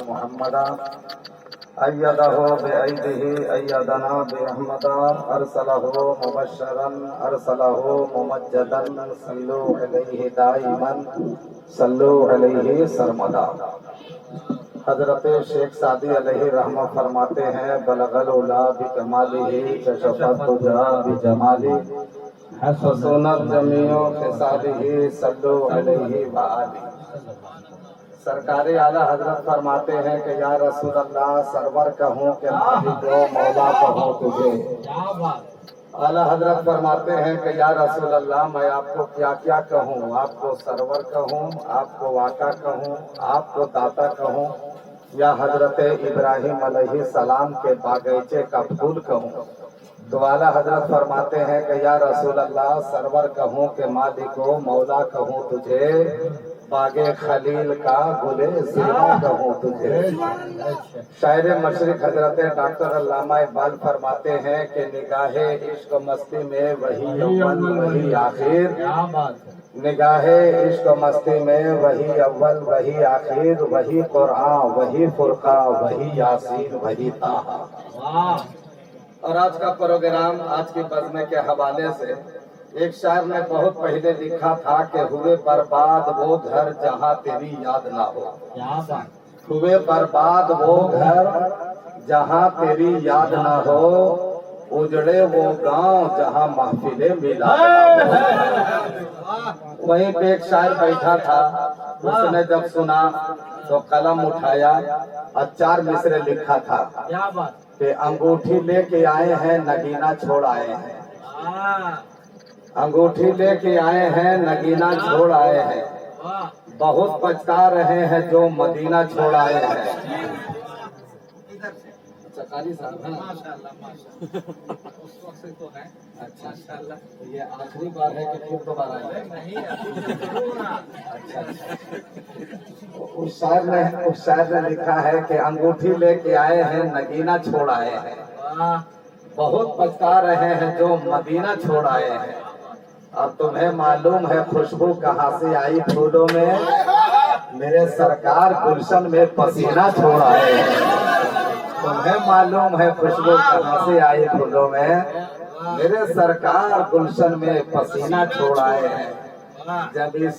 محمدا أيده بأيده أيدنا بأحمدا أرسله مبشرا أرسله ممجدا صلوا عليه دائما صلوا عليه سرمدا۔ حضرت شیخ سعدی علیہ رحمہ فرماتے ہیں بلغ العلا بکمالہ کشف الدجی بجمالہ حسنت جمیع خصالہ صلوا علیہ وآلہ۔ سرکار اعلیٰ حضرت فرماتے ہیں کہ یا رسول اللہ سرور کہوں کہ مالک و مولا کہوں تجھے۔ اعلیٰ حضرت فرماتے ہیں کہ یا رسول اللہ میں آپ کو کیا کیا کہوں، آپ کو سرور کہوں، آپ کو آقا کہوں، آپ کو داتا کہوں، یا حضرت ابراہیم علیہ السلام کے باغیچے کا پھول کہوں۔ تو اعلیٰ حضرت فرماتے ہیں کہ یا رسول اللہ سرور کہوں کہ مالک و مولا کہوں تجھے، باغ خلیل کا گلے زیبا کہوں تجھے۔ شاعر مشرق حضرت ڈاکٹر علامہ اقبال فرماتے ہیں کہ نگاہ عشق و مستی میں وہی اول وہی آخر، نگاہ عشق و مستی میں وہی اول وہی آخر، وہی قرآن وہی فرقہ وہی یاسین وہی طٰہٰ۔ اور آج کا پروگرام آج کی بزم کے حوالے سے ایک شاعر نے بہت پہلے لکھا تھا کہ ہوئے برباد وہ گھر جہاں تیری یاد نہ ہو، ہوئے برباد وہ گھر جہاں تیری یاد نہ ہو، اجڑے وہ گاؤں جہاں محفلیں میلاد نہ ہو۔ وہیں پہ ایک شاعر بیٹھا تھا، اس نے جب سنا تو قلم اٹھایا اور 4 مصرے لکھا تھا کہ انگوٹھی لے کے آئے ہیں نگینہ چھوڑ آئے ہیں، انگوٹھی لے کے آئے ہیں نگینہ چھوڑ آئے ہیں، بہت پچھتا رہے ہیں جو مدینہ چھوڑ آئے ہیں۔ یہ آخری بار ہے کہ پھر دوبارہ اس شاعر نے لکھا ہے کہ انگوٹھی لے کے آئے ہیں نگینہ چھوڑ آئے ہیں، بہت پچھتا رہے ہیں جو مدینہ چھوڑ آئے ہیں، اور تمہیں معلوم ہے خوشبو کہاں سے آئی پھولوں میں، میرے سرکار گلشن میں پسینہ چھوڑ آئے ہیں۔ تمہیں معلوم ہے خوشبو کہاں سے آئی پھولوں میں، میرے سرکار گلشن میں پسینہ چھوڑ آئے ہیں۔ جب اس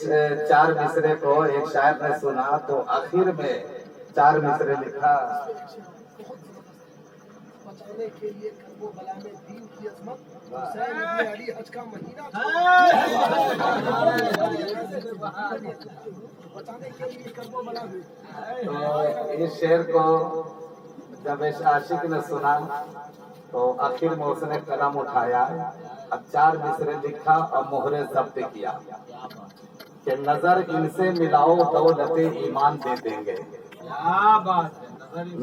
4 مصرے کو ایک شاعر نے سنا تو آخر میں 4 مصرے لکھا، کے لیے کربو بلا میں دین کی عظمت حسین ابن علی حج کا مہینہ بچانے کے لیے کربو بلا میں۔ تو اس شعر کو جب اس عاشق نے سنا تو آخر میں اس نے قلم اٹھایا، اب 4 مصرے لکھا اور مہر ضبط کیا کہ نظر ان سے ملاؤ دولت ایمان دے دیں گے،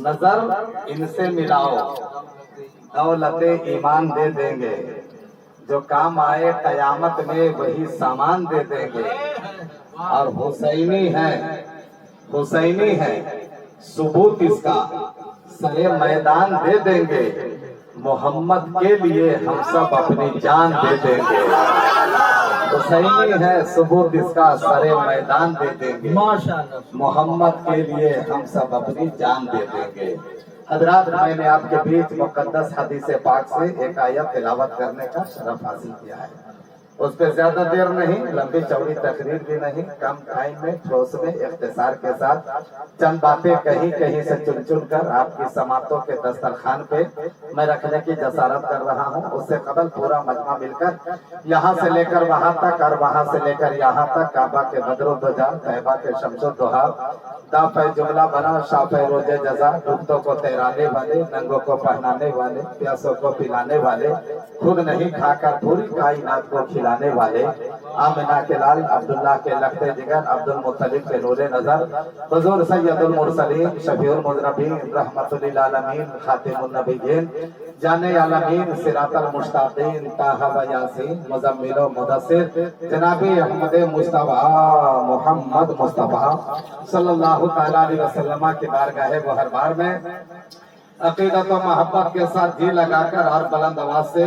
نظر ان سے ملاؤ دولت ایمان دے دیں گے، جو کام آئے قیامت میں وہی سامان دے دیں گے، اور حسینی ہے ثبوت اس کا سرے میدان دے دیں گے، محمد کے لیے ہم سب اپنی جان دے دیں گے۔ حسینی ہے ثبوت اس کا سرے میدان دے دیں گے، محمد کے لیے ہم سب اپنی جان دے دیں گے۔ حضرات میں نے آپ کے بیچ مقدس حدیث پاک سے ایک آیت تلاوت کرنے کا شرف حاصل کیا ہے، اس پہ زیادہ دیر نہیں، لمبی چوڑی تقریر بھی نہیں، کم ٹائم میں ٹھوس میں اختصار کے ساتھ چند باتیں کہیں سے چن چن کر آپ کی سماعتوں کے دسترخوان پہ میں رکھنے کی جسارت کر رہا ہوں۔ اس سے قبل پورا مجمع مل کر یہاں سے لے کر وہاں تک اور وہاں سے لے کر یہاں تک کعبہ کے بدر و دجا، طیبہ کے شمس و ضحا، دافع جملہ بنا شافع روز جزا، ڈوبتوں کو تیرانے والے، ننگوں کو پہنانے والے، پیاسوں کو پلانے والے، خود نہیں کھا کر پوری کائنات کو کھلانے والے، آمنہ کے لال عبداللہ کے لخت جگر، عبد المطلب کے نور نظر، حضور سید المرسلین شفیع المذنبین رحمت للعالمین خاتم النبیین، جان عالمین صراط المشتاقین طٰہٰ و یاسین مزمل و مدثر، جناب احمد مصطفیٰ محمد مصطفیٰ صلی اللہ تعالیٰ علیہ وسلم کی بارگاہ گوہربار میں عقیدت و محبت کے ساتھ جی لگا کر اور بلند آواز سے،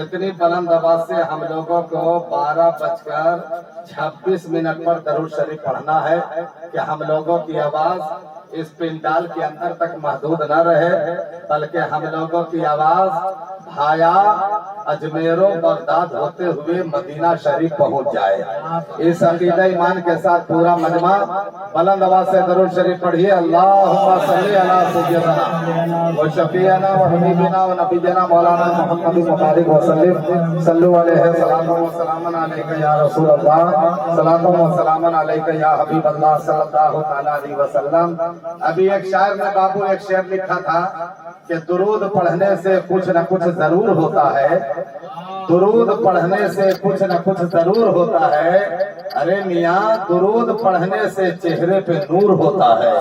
اتنی بلند آواز سے ہم لوگوں کو 12:26 پر درود شریف پڑھنا ہے کہ ہم لوگوں کی آواز इस पिंडाल के अंदर तक महदूद न रहे, बल्कि हम लोगों की आवाज भाया अजमेरो बगदाद होते हुए मदीना शरीफ पहुंच जाए। इस अकीदा ईमान के साथ पूरा मजमा बुलंद आवाज से दरूद शरीफ पढ़िए। अल्लाहुम्मा सल्ली अला सय्यदना व शफीअना व हबीबना व नबीना मौलाना मुहम्मद मुबारक वसल्लम सल्लल्लाहु अलैहि सलातो व सलामन अलैका या रसूल अल्लाह सलातो व सलामन अलैका या हबीब अल्लाह सल्लल्लाहु तआला अलैहि वसल्लम। अभी एक शायर ने बाबू एक शेर लिखा था कि दुरूद पढ़ने से कुछ न कुछ जरूर होता है, दुरूद पढ़ने से कुछ न कुछ जरूर होता है। अरे मियाँ दुरूद पढ़ने से चेहरे पे नूर होता है।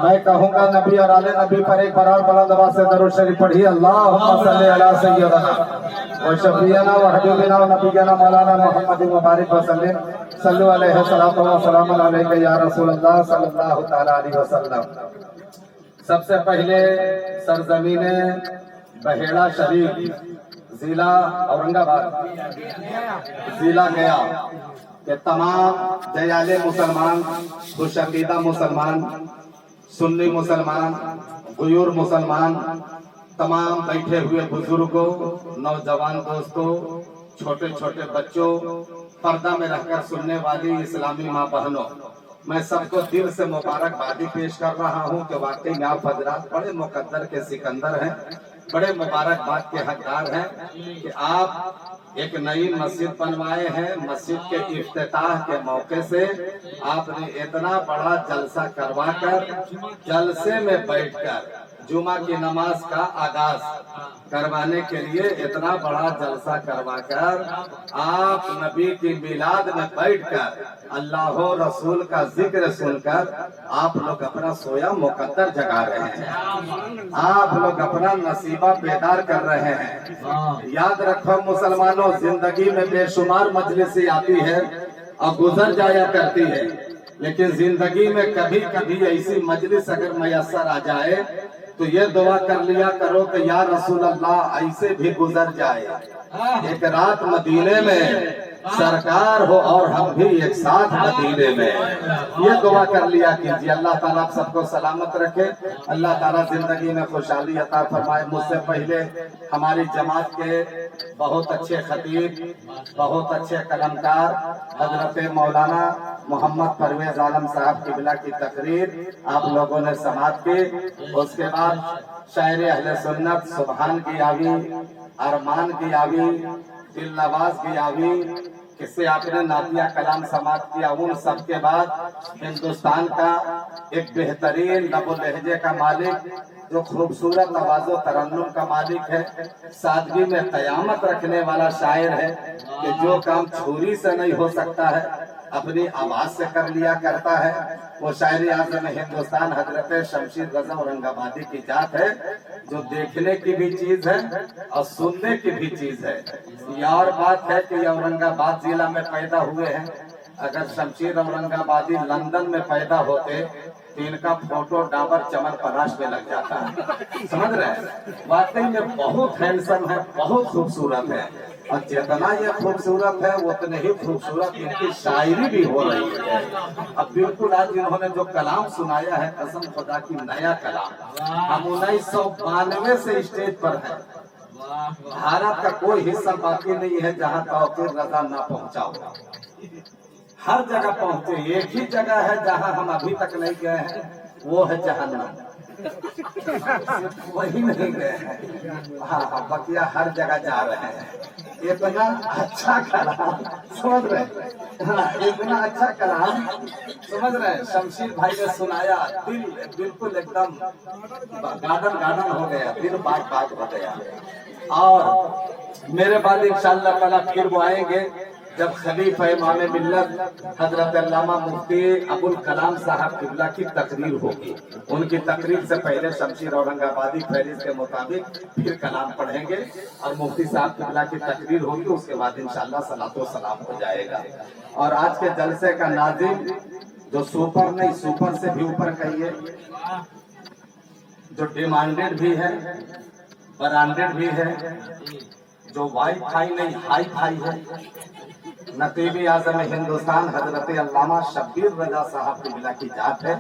मैं कहूँगा नबी और आले नबी पर एक बार और बुलंद आवाज से दरूद शरीफ पढ़िए। अल्लाहुम्मा सल्ली अला सय्यदना व शफीअना व हबीबना व नबीना मौलाना मुहम्मद मुबारक वसल्लम सल्लल्लाहु अलैहि सलातो व सलामन अलैका या रसूल अल्लाह सल्लल्लाहु तआला अलैहि वसल्लम। सबसे पहले सरजमीने बहेड़ा शरीफ जिला औरंगाबाद जिला गया के तमाम दयाले मुसलमान, खुशअकीदा मुसलमान, सुन्नी मुसलमान, गुयूर मुसलमान, तमाम बैठे हुए बुजुर्गों, नौजवान दोस्तों, छोटे छोटे बच्चों, पर्दा में रहकर सुनने वाली इस्लामी माँ बहनों, मैं सबको दिल से मुबारकबादी पेश कर रहा हूँ कि वाकई आप हजरात बड़े मुकद्दर के सिकंदर हैं, बड़े मुबारकबाद के हकदार हैं कि आप एक नई मस्जिद बनवाए हैं। मस्जिद के इफ्तिताह के मौके से आपने इतना बड़ा जलसा करवाकर, जलसे में बैठकर जुमा की नमाज का आगाज करवाने के लिए इतना बड़ा जलसा करवाकर आप नबी की मिलाद में बैठकर अल्लाह रसूल का जिक्र सुनकर आप लोग अपना सोया मुकद्दर जगा रहे हैं, आप लोग अपना नसीबा बेदार कर रहे हैं। याद रखो मुसलमानों, जिंदगी में बेशुमार मजलिसें आती है और गुजर जाया करती है, लेकिन जिंदगी में कभी कभी ऐसी मजलिस अगर मैसर आ जाए तो ये दुआ कर लिया करो कि या रसूल अल्लाह ऐसे भी गुजर जाए एक रात मदीने में सरकार हो और हम भी एक साथ मदीने में, ये दुआ कर लिया कीजिए। अल्लाह ताला आप सबको सलामत रखे, अल्लाह ताला जिंदगी में खुशहाली अता फरमाए। मुझसे पहले हमारी जमात के बहुत अच्छे खतीब, बहुत अच्छे कलमकार हजरत मौलाना मोहम्मद परवेज आलम साहब किबला की तकरीर आप लोगों ने समाप्त की। उसके बाद शायर अहले सुन्नत सुभान की आवी, अरमान की आवी, दिल नवाज की आवी, किससे आपने नातिया कलाम समाप्त किया। उन सब के बाद हिंदुस्तान का एक बेहतरीन लबो लहजे का मालिक, जो खूबसूरत आवाज़ो तरन्नुम का मालिक है, सादगी में कयामत रखने वाला शायर है कि जो काम छुरी से नहीं हो सकता है अपनी आवाज से कर लिया करता है। वो शायरी आज़म हिंदुस्तान हजरत शमशीर रज़ा औरंगाबादी की जात है, जो देखने की भी चीज है और सुनने की भी चीज है। ये और बात है कि औरंगाबाद जिला में पैदा हुए हैं, अगर शमशीर औरंगाबादी लंदन में पैदा होते तो इनका फोटो डाबर चमन पराश में लग जाता है। समझ रहे हैं, वाकई में बहुत हैंडसम है, बहुत खूबसूरत है, और जितना ये खूबसूरत है उतने ही खूबसूरत इनकी शायरी भी हो रही है। अब बिल्कुल आज इन्होंने जो कलाम सुनाया है, कसम खुदा की नया कलाम, हम 1992 से स्टेज पर है। भारत का कोई हिस्सा बाकी नहीं है जहाँ तौकीर रजा ना पहुँचा हो, हर जगह पहुँचे। एक ही जगह है जहाँ हम अभी तक नहीं गए हैं, वो है जहन्नम, वही नहीं गए हैं। हाँ, बकिया हर जगह जा रहे हैं। इतना अच्छा कलाम समझ रहे, हाँ, इतना अच्छा कलाम समझ रहे। शमशीर भाई ने सुनाया, दिल बिल्कुल एकदम गार्डन गार्डन हो गया, दिल बाग बाग हो गया। और मेरे बाद इंशाअल्लाह ताला फिर वो आएंगे जब खलीफा इमाम मिल्लत हजरत अल्लामा मुफ्ती अबुल कलाम साहब किबला की तकरीर होगी। उनकी तकरीर से पहले शमशीर औरंगाबादी फहरिस्त के मुताबिक फिर कलाम पढ़ेंगे और मुफ्ती साहब किबला की तकरीर होगी। उसके बाद इंशाअल्लाह सलातो सलाम हो जाएगा। और आज के जलसे का नाज़िम जो सुपर नहीं, सुपर से भी ऊपर कहिए, जो डिमांडेड भी है, ब्रांडेड भी है, जो वाई फाई नहीं हाई फाई है। नकीब आज़म हिंदुस्तान हजरत अल्लामा शब्बीर रजा साहब की बिला की जात है,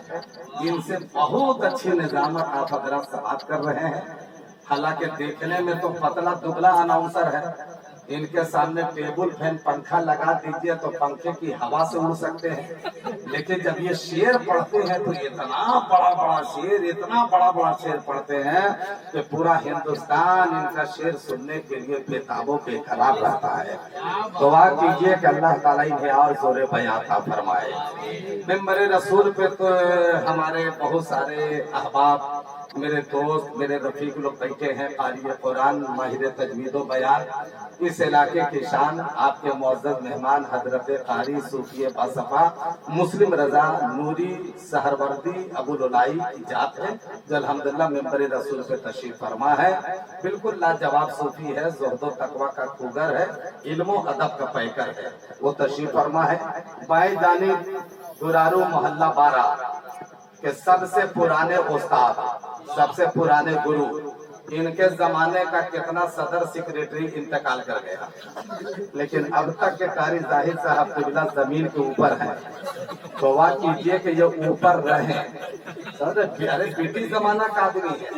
जिनसे बहुत अच्छी निजामत आप हजरत से बात कर रहे हैं। हालांकि देखने में तो पतला दुबला अनाउंसर है, इनके सामने टेबल फैन पंखा लगा दीजिए तो पंखे की हवा से उड़ सकते हैं, लेकिन जब ये शेर पढ़ते हैं तो इतना बड़ा बड़ा शेर, इतना बड़ा बड़ा शेर पढ़ते हैं कि पूरा हिंदुस्तान इनका शेर सुनने के लिए बेताबों बेकरार रहता है। दुआ कीजिए कि अल्लाह ताला इन्हें और जोरे बयां अता फरमाए। मिंबर रसूल पे तो हमारे बहुत सारे अहबाब, मेरे दोस्त, मेरे रफीक लोग बैठे हैं, कारी कुरान, माहिर तजवीद व बयान। इस इलाके की शान आपके मुअज़्ज़ज़ मेहमान हजरत कारी सूफी बासफा मुस्लिम रजा नूरी सहरवर्दी अबू लुलाई की जात है, जो अल्हम्दुलिल्लाह मिंबर रसूल पे तशरीफ फरमा है। बिल्कुल लाजवाब सूफी है, ज़ुहद व तकवा का खूगर है, इल्म व अदब का पैकर है, वो तशरीफ फरमा है। बाएं जानिब गुरारू मोहल्ला 12 के सबसे पुराने उस्ताद, सबसे पुराने गुरु, इनके जमाने का कितना सदर सेक्रेटरी इंतकाल कर गया, लेकिन अब तक के कारी जाहिद साहब किबला जमीन के ऊपर है। दुआ कीजिए कि ये ऊपर रहे। अरे बेटी जमाना का आदमी है,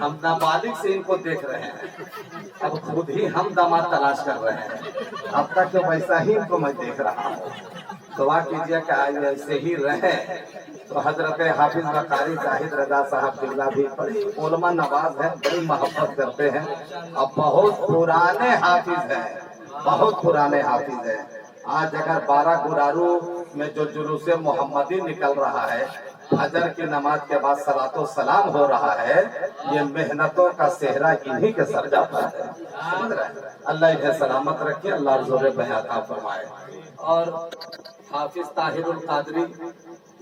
हम नाबालिग से इनको देख रहे हैं, अब खुद ही हम दामाद तलाश कर रहे हैं। अब तक तो वैसा ही इनको मैं देख रहा हूँ। दुआ कीजिए कि आज ऐसे ही रहे। तो हजरत हाफिज कारी जाहिद रजा साहब किबला भी बड़ी उलमा नवाज है, बड़ी मोहब्बत करते हैं और बहुत पुराने हाफिज हैं, बहुत पुराने हाफिज हैं। आज अगर 12 गुरारू में जो जुलूस मोहम्मदी निकल रहा है, फजर की नमाज के बाद सलातो सलाम हो रहा है, ये मेहनतों का सेहरा इन्हीं के सर जाता है। समझ रहे हैं? अल्लाह इन्हें सलामत रखे, अल्लाह जोरे बयां अता फरमाए। और हाफिज ताहिरुल कादरी,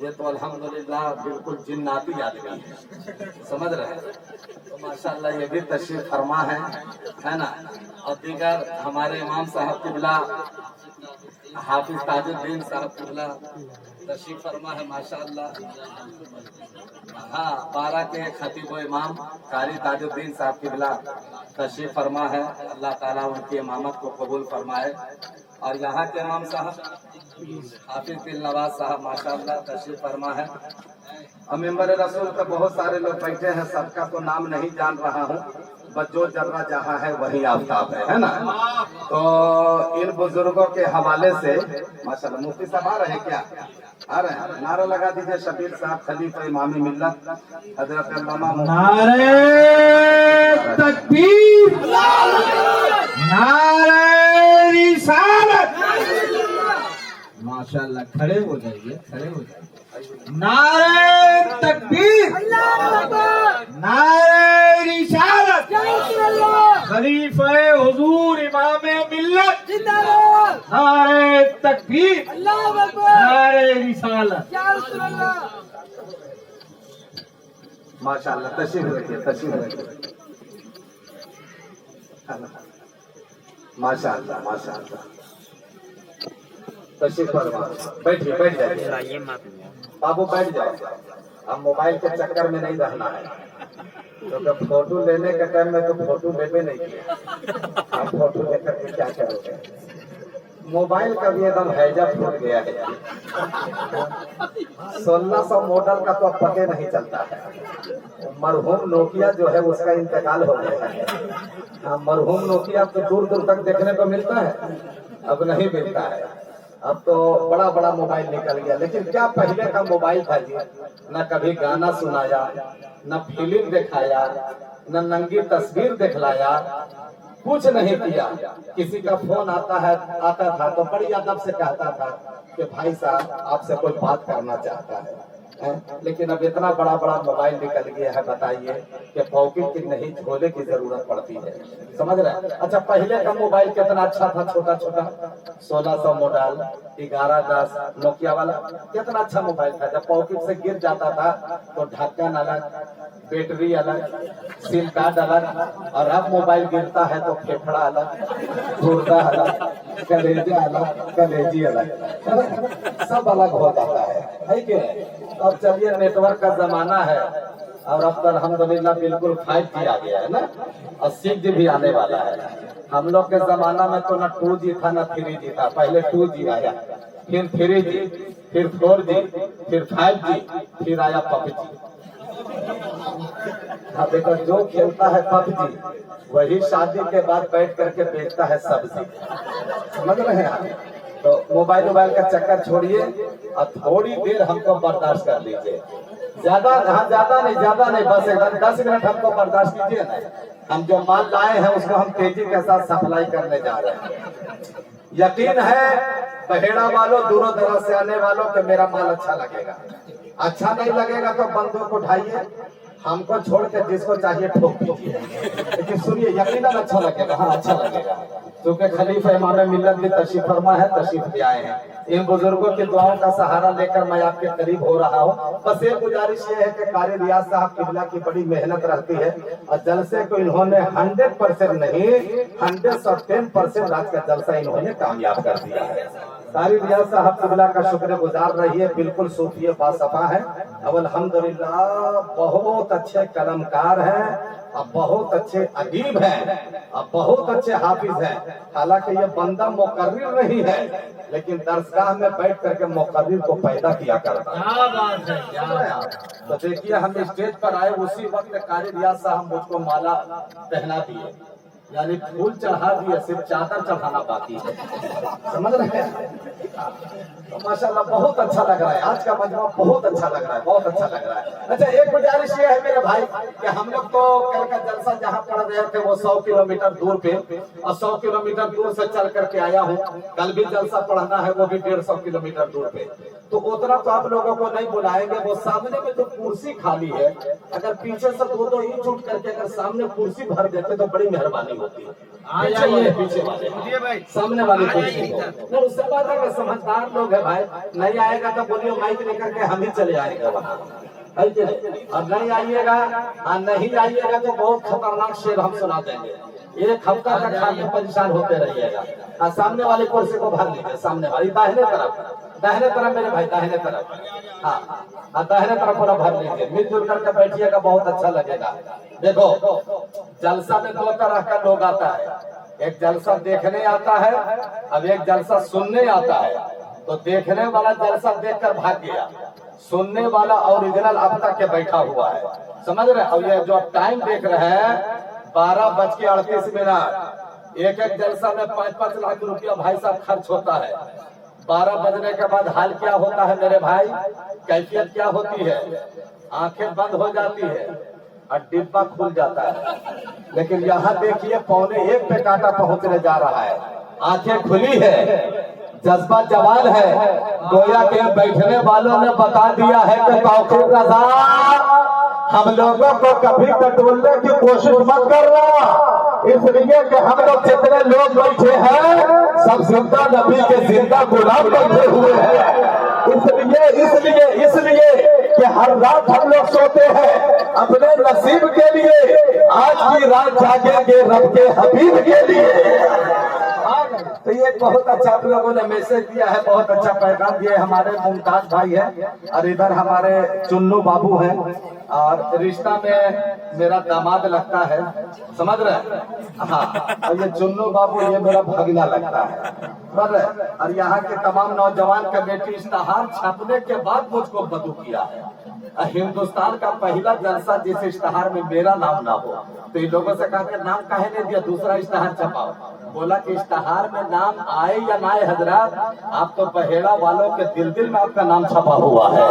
ये तो अल्हम्दुलिल्लाह बिल्कुल जिन्नाती आदमी है, समझ रहे हैं? तो माशाअल्लाह ये भी तशरीफ फरमा है ना। और दीगर हमारे इमाम साहब किबला हाफिज ताजुद्दीन साहब किबला तशरीफ फरमा है माशाअल्लाह। हाँ, 12 के खतीब व इमाम कारी ताजुद्दीन साहब किबला तशरीफ फरमा है, अल्लाह ताला उनकी इमामत को कबूल फरमाए। और यहाँ के इमाम साहब हाफिज दिल नवाज साहब माशाअल्लाह तशरीफ फरमा है। और मेंबर रसूल पे बहुत सारे लोग बैठे हैं, सबका तो नाम नहीं जान रहा हूँ, बस जो जर्रा जहाँ है वही आफ्ताब है ना। तो इन बुजुर्गों के हवाले से माशाअल्लाह मुफ्ती साहब आ रहे हैं क्या? आ रहे हैं? नारा लगा दीजिए शबीर साहब खलीफा इमामी मिल्लत हजरत अल्लामा नारे तकबीर, नारे रिसालत। माशाअल्लाह, खड़े हो जाइए, खड़े हो जाइए। नारे तकबीर, नारे रिसालत, खलीफा हुजूर इमामे मिल्लत, नारे तकबीर, नारे रिसालत। माशाअल्लाह, तशरीफ रखिए, तशरीफ रखिए। माशाअल्लाह, माशाअल्लाह, तशरीफ फरमा। बैठिए, बैठ जाइए बाबू, बैठ जाओ। अब मोबाइल के चक्कर में नहीं रहना है, क्योंकि फोटो लेने के टाइम में तो फोटो लेवे नहीं किया, आप फोटो लेकर के क्या करोगे? मोबाइल का भी एकदम हैजा फूट गया है। 1600 मॉडल का तो अब पते नहीं चलता है। मरहूम नोकिया जो है उसका इंतकाल हो गया है। हाँ, मरहूम नोकिया तो दूर दूर तक देखने को मिलता है, अब नहीं मिलता है। अब तो बड़ा बड़ा मोबाइल निकल गया, लेकिन क्या पहले का मोबाइल था जी, न कभी गाना सुनाया, न फिल्म दिखाया, न नंगी तस्वीर दिखलाया, कुछ नहीं किया। किसी का फोन आता था तो बड़ी अदब से कहता था कि भाई साहब आपसे कोई बात करना चाहता है। लेकिन अब इतना बड़ा बड़ा मोबाइल निकल गया है, बताइए कि पॉकेट की नहीं झोले की जरूरत पड़ती है। समझ रहे हैं? अच्छा, पहले का मोबाइल कितना अच्छा था, छोटा छोटा 1600 मॉडल 1110 नोकिया वाला, कितना अच्छा मोबाइल था। जब पॉकेट से गिर जाता था तो ढक्कन अलग, बैटरी अलग, सिम कार्ड अलग, और अब मोबाइल गिरता है तो फेफड़ा अलग, गुर्दा अलग, कलेजा अलग, कलेजी अलग, सब अलग हो जाता है कि नहीं? अब चलिए, नेटवर्क का जमाना है, और अब तो अल्हम्दुलिल्लाह बिल्कुल 5G आ गया है ना, और 6G भी आने वाला है। हम लोग के जमाना में तो ना 2G था ना 3G था, पहले 2G आया, फिर 3G, फिर 4G, फिर 5G, फिर आया PUBG। हाँ देखो, जो खेलता है PUBG वही शादी के बाद बैठ करके बेचता है सब्जी, समझ रहे हैं आप? तो मोबाइल का चक्कर छोड़िए और थोड़ी देर हमको बर्दाश्त कर लीजिए। ज्यादा नहीं, बस एकदम 10 मिनट हमको बर्दाश्त कीजिए ना। हम जो माल लाए हैं उसको हम तेजी के साथ सप्लाई करने जा रहे हैं। यकीन है बहेड़ा वालों, दूरों दराज से आने वालों के मेरा माल अच्छा लगेगा। अच्छा नहीं लगेगा तो बंदूक उठाइए, हमको छोड़ के जिसको चाहिए ठोक दीजिए, लेकिन सुनिए यकीनन अच्छा लगेगा। हाँ अच्छा लगेगा, क्योंकि खलीफा इमाम मिल्लत भी तशरीफ फरमा है, तशरीफ ले आए हैं। इन बुजुर्गों की दुआओं का सहारा लेकर मैं आपके करीब हो रहा हूँ। बस एक गुजारिश ये है कि कारी रियाज साहब किबला की बड़ी मेहनत रहती है, और जलसे को इन्होंने 100% नहीं 110% आज का जलसा इन्होंने कामयाब कर दिया है। कारी रियाज साहब किबला का शुक्रगुजार रहिए, बिल्कुल सूफी बासफा है। अब अल्हम्दुलिल्लाह बहुत अच्छे कलमकार हैं, अब बहुत अच्छे अदीब हैं, अब बहुत अच्छे हाफिज हैं। हालांकि ये बंदा मुकर्रिर नहीं है, लेकिन दरसगाह में बैठ करके मुकर्रिर को पैदा किया करता है। क्या बात है, क्या बात है। तो देखिए हम स्टेज पर आए, उसी वक्त कारी रियाज साहब मुझको माला पहना दिए, यानी फूल चढ़ा दिए, सिर्फ चादर चढ़ाना बाकी है, समझ रहे हैं? तो माशाल्लाह बहुत अच्छा लग रहा है, आज का मजमा बहुत अच्छा लग रहा है, बहुत अच्छा लग रहा है। अच्छा एक गुजारिश ये है मेरे भाई कि हम लोग तो कल का जलसा जहाँ पढ़ रहे थे वो 100 किलोमीटर दूर पे, और 100 किलोमीटर दूर से चल करके आया हूँ। कल भी जलसा पढ़ना है, वो भी 150 किलोमीटर दूर पे, तो उतना तो आप लोगों को नहीं बुलाएंगे। वो सामने में जो कुर्सी खाली है, अगर पीछे से दो इंच उठ करके अगर सामने कुर्सी भर देते तो बड़ी मेहरबानी होती है। पीछे वाले सामने वाली कुर्सी को, उससे बात है समझदार लोग है भाई, नहीं आएगा तो बोलिए माइक लेकर के हम ही चले आएंगे वहाँ, और नहीं आइएगा नहीं आइएगा तो बहुत खतरनाक शेर हम सुना देंगे। एक हफ्ता तक खाने परेशान होते रहिएगा। सामने वाली कुर्सी को भर लीजिए, सामने वाली दाहिने तरफ मेरे भाई, दाहिने तरफ, हाँ दाहिने तरफ पूरा भर लीजिए, मिलजुल करके बैठिएगा, बहुत अच्छा लगेगा। देखो जलसा में 2 तरह का लोग आता है, एक जलसा देखने आता है, अब एक जलसा सुनने आता है। तो देखने वाला जलसा देखकर भाग गया, सुनने वाला ओरिजिनल अब तक के बैठा हुआ है, समझ रहे? और ये जो टाइम देख रहे हैं 12:38, एक जलसा में 5-5 लाख रुपया भाई साहब खर्च होता है। 12 बजने के बाद हाल क्या होता है मेरे भाई, कैफियत क्या होती है? आंखें बंद हो जाती है और डिब्बा खुल जाता है। लेकिन यहाँ देखिए 1:45 पे कांटा पहुंचने जा रहा है, आंखें खुली है, जज्बा जवान है। गोया के बैठने वालों ने बता दिया है कि तौफीक रज़ा हम लोगों को कभी टटोलने की कोशिश मत करना, इसलिए कि हम लोग जितने लोग बैठे हैं सब जिंदा नबी के जिंदा गुलाम बैठे हुए हैं। इसलिए कि हर रात हम लोग सोते हैं अपने नसीब के लिए, आज की रात जागेंगे रब के हबीब के लिए। तो ये बहुत अच्छा आप लोगों ने मैसेज दिया है, बहुत अच्छा पैगाम दिया है। हमारे मुमताज भाई है और इधर हमारे चुन्नू बाबू हैं, और रिश्ता में मेरा दामाद लगता है, समझ रहे? हाँ, और ये चुन्नू बाबू ये मेरा भगना लगता है, समझ रहे? और यहाँ के तमाम नौजवान कमेटी इश्तहार छापने के बाद मुझको बदू किया है। हिंदुस्तान का पहला जलसा जिस इश्तहार में मेरा नाम ना हो, तो इन लोगों से कहा कि नाम काहे नहीं दिया, दूसरा इश्तहार छपाओ। बोला कि इश्तहार में नाम आए या ना आए हजरात, आप तो बहेड़ा वालों के दिल में आपका नाम छपा हुआ है,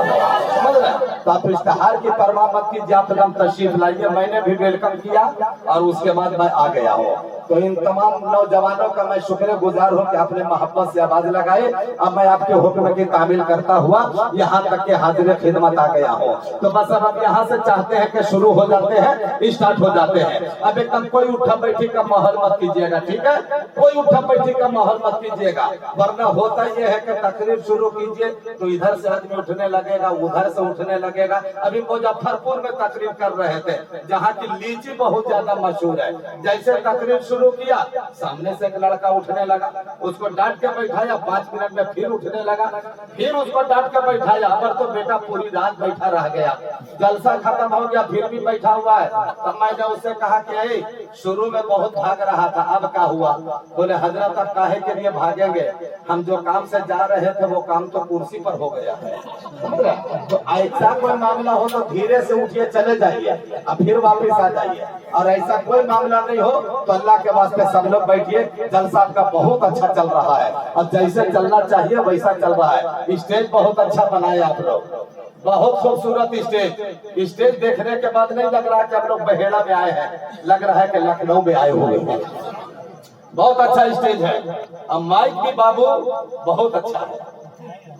समझ रहे? तो आप इश्तहार की परवाह मत कीजिए, आप एकदम तशरीफ लाइए। मैंने भी वेलकम किया और उसके बाद मैं आ गया हूँ। तो इन तमाम नौजवानों का मैं शुक्रगुजार हूँ कि आपने मोहब्बत से आवाज लगाए। अब मैं आपके हुक्म की तामील करता हुआ यहाँ तक के हाजिर खिदमत आ गया हूँ। तो बस अब यहाँ से चाहते हैं कि शुरू हो जाते हैं, स्टार्ट हो जाते हैं। अब एकदम कोई उठा बैठी का माहौल मत कीजिएगा, ठीक है? कोई उठा बैठी का माहौल मत कीजिएगा, वरना होता ये है कि तकरीर शुरू कीजिए तो इधर से आदमी उठने लगेगा, उधर से उठने लगेगा। अभी मुजफ्फरपुर में तकरीर कर रहे थे, जहाँ की लीची बहुत ज्यादा मशहूर है। जैसे तकरीर शुरू किया, सामने से एक लड़का उठने लगा, उसको डांट के बैठाया, 5 मिनट में फिर उठने लगा, फिर उसको डांट के बैठाया, पर तो बेटा पूरी रात बैठा रह गया। जलसा खत्म हो गया, फिर भी बैठा हुआ है। तब मैंने उससे कहा कि शुरू में बहुत भाग रहा था, अब क्या हुआ? बोले हजरत अब काहे के लिए भागेंगे, हम जो काम से जा रहे थे वो काम तो कुर्सी पर हो गया है। तो ऐसा कोई मामला हो तो धीरे से उठिए, चले जाइए और फिर वापस आ जाइए। और ऐसा कोई मामला नहीं हो तो अल्लाह के वास्ते सब लोग बैठिए। जलसा आपका बहुत अच्छा चल रहा है और जैसे चलना चाहिए वैसा चल रहा है। स्टेज बहुत अच्छा बनाया आप लोग, बहुत खूबसूरत स्टेज। स्टेज देखने के बाद नहीं लग रहा कि आप लोग बहेड़ा में आए हैं, लग रहा है कि लखनऊ में आए हुए हैं। बहुत अच्छा स्टेज है। और माइक भी बाबू बहुत अच्छा है,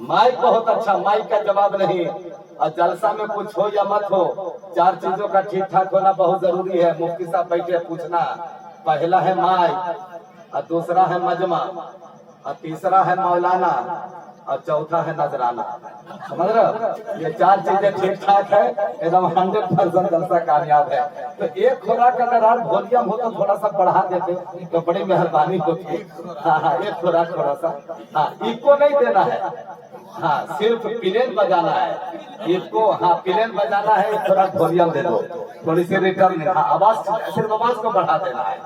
माइक बहुत अच्छा, माइक का जवाब नहीं। और जलसा में कुछ हो या मत हो, 4 चीजों का ठीक ठाक होना बहुत जरूरी है। मुफ्ती साहब बैठे पूछना, पहला है माइक, और दूसरा है मजमा, और तीसरा है मौलाना, और चौथा है नजराना। समझ रहे हो? ये 4 चीजें ठीक ठाक है, एकदम 100% जलसा कामयाब है। तो एक खुराक अगर आप वॉल्यूम हो तो थोड़ा सा बढ़ा देते तो बड़ी मेहरबानी होती। हाँ, एक खुराक थोड़ा सा, हाँ, इको नहीं देना है, हाँ, सिर्फ प्लेन बजाना है इसको। हाँ, प्लेन बजाना है, एक खुराक वॉल्यूम दे दो, थोड़ी सी रिटर्न। हाँ, आवाज सिर्फ आवाज को बढ़ा देना है।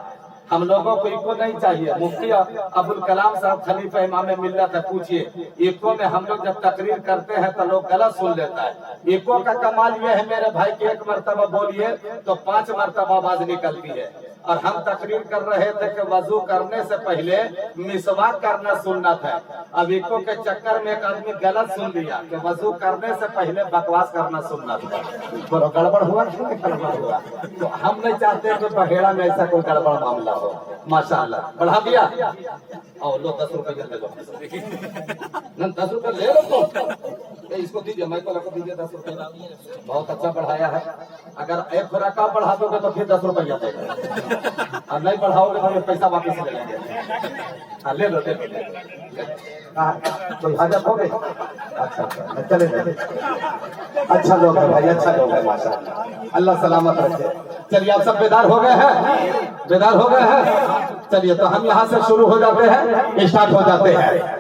हम लोगों को इको नहीं चाहिए। मुफ्ती अबुल कलाम साहब खलीफा इमाम मिल्लत है, पूछिए इको में हम लोग जब तकरीर करते हैं तो लोग गलत सुन लेता है। इको का कमाल ये है मेरे भाई कि 1 मरतबा बोलिए तो 5 मरतबा आवाज निकलती है। और हम तकरीर कर रहे थे कि वजू करने से पहले मिसवाक करना सुन्नत है। अब इको के चक्कर में एक आदमी गलत सुन लिया कि वजू करने से पहले बकवास करना सुन्नत है। बोलो गड़बड़ हुआ कि नहीं गड़बड़ हुआ? तो हम नहीं चाहते कि बहेड़ा में ऐसा कोई गड़बड़ मामला हो। माशाअल्लाह, बढ़ा दिया। और लो 10 रुपये ले लो, 10 रुपये ले लो तो इसको दीजिए, मैं को रखो, दीजिए 10 रुपये। बहुत अच्छा बढ़ाया है। अगर एक खुराक आप बढ़ा दोगे तो फिर 10 रुपया देगा, और नहीं बढ़ाओगे तो पैसा वापस ले लेंगे। हाँ, ले लो, ले लो। कोई हाजत हो गई? अच्छा, चले चले। अच्छा लोग है भाई, अच्छा लोग है, माशाअल्लाह, अल्लाह सलामत रखे। चलिए आप सब बेदार हो गए हैं, बेदार हो गए हैं। चलिए तो हम यहाँ से शुरू हो जाते हैं, स्टार्ट हो जाते हैं।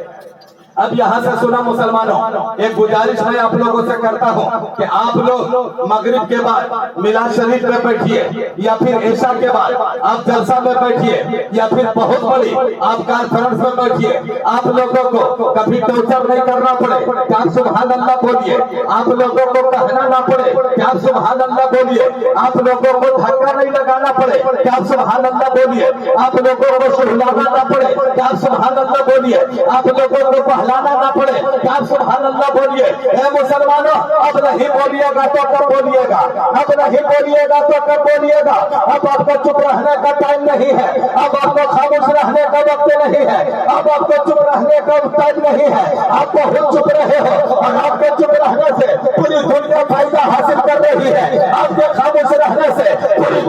अब यहाँ से सुना मुसलमानों, एक गुजारिश मैं आप लोगों से करता हूँ कि आप लोग मगरिब के बाद मिलाद शरीफ में बैठिए, या फिर ईशा के बाद आप जलसा में बैठिए, या फिर बहुत बड़ी आप कॉन्फ्रेंस में बैठिए। आप लोगों को कभी टॉर्चर नहीं करना पड़े कि आप सुभान अल्लाह बोलिए, आप लोगों को कहना ना पड़े कि आप सुभान अल्लाह बोलिए, आप लोगों को धक्का नहीं लगाना पड़े कि आप सुभान अल्लाह बोलिए, आप लोगों को सुहलाना ना पड़े कि आप सुभान अल्लाह बोलिए, आप लोगों को लाना ना पड़े कि आप सुभान अल्लाह बोलिए। ए मुसलमानों, अब नहीं बोलिएगा तो कब बोलिएगा, अब नहीं बोलिएगा तो कब बोलिएगा। अब आपको चुप रहने का टाइम नहीं है, अब आपको खामोश रहने का वक्त नहीं है, अब आपको चुप रहने का टाइम नहीं है। आप बहुत चुप रहे हो और आपके चुप रहने से पूरी दुनिया फायदा हासिल कर रही है, आपके खामोश रहने से पूरी